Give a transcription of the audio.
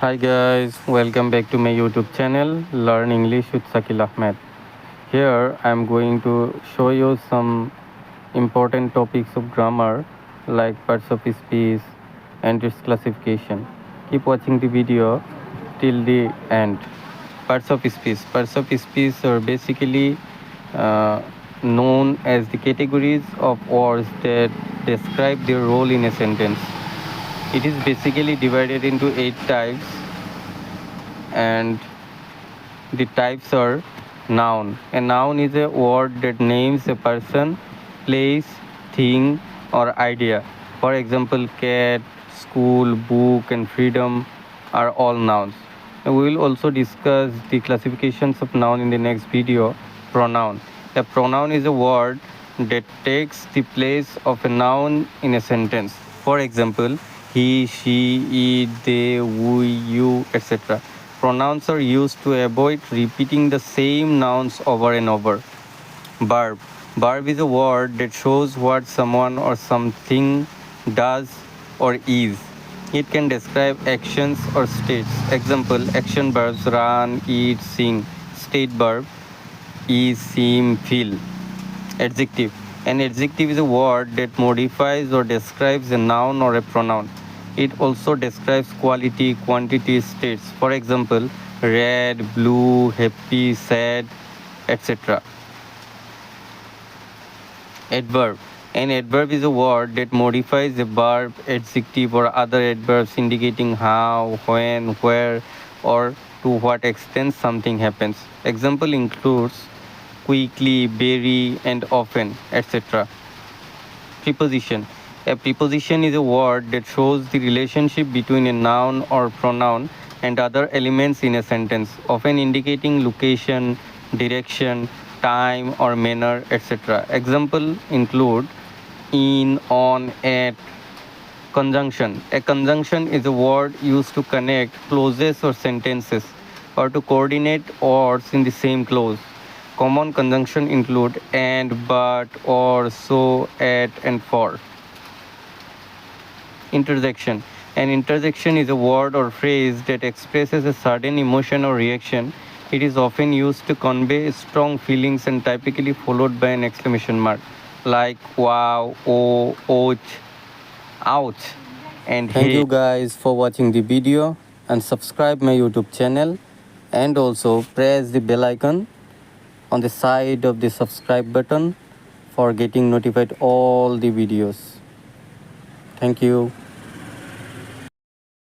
Hi guys, welcome back to my YouTube channel Learn English with Sakil Ahmed. Here I am going to show you some important topics of grammar like parts of speech and its classification. Keep watching the video till the end. Parts of speech. Parts of speech are basically uh, known as the categories of words that describe their role in a sentence. It is basically divided into 8 types, and the types are noun. A noun is a word that names a person, place, thing, or idea. For example, cat, school, book, and freedom are all nouns. And we will also discuss the classifications of noun in the next video. Pronoun. A pronoun is a word that takes the place of a noun in a sentence. For example, he, she, it, they, we, you, etc. Pronouns are used to avoid repeating the same nouns over and over. Verb. Verb is a word that shows what someone or something does or is. It can describe actions or states. Example, action verbs run, eat, sing. State verb is, seem, feel. Adjective. An adjective is a word that modifies or describes a noun or a pronoun. It also describes quality, quantity, states. For example, red, blue, happy, sad, etc. Adverb. An adverb is a word that modifies a verb, adjective, or other adverbs indicating how, when, where, or to what extent something happens. Example includes quickly, very, and often, etc. Preposition. A preposition is a word that shows the relationship between a noun or pronoun and other elements in a sentence, often indicating location, direction, time, or manner, etc. Example include in, on, at. Conjunction. A conjunction is a word used to connect clauses or sentences or to coordinate words in the same clause. Common conjunction include and, but, or, so, at, and for. Interjection. An interjection is a word or phrase that expresses a sudden emotion or reaction. It is often used to convey strong feelings and typically followed by an exclamation mark like wow, oh, ouch, ouch, and Thank hey. you guys for watching the video and subscribe my YouTube channel and also press the bell icon on the side of the subscribe button for getting notified all the videos. Thank you.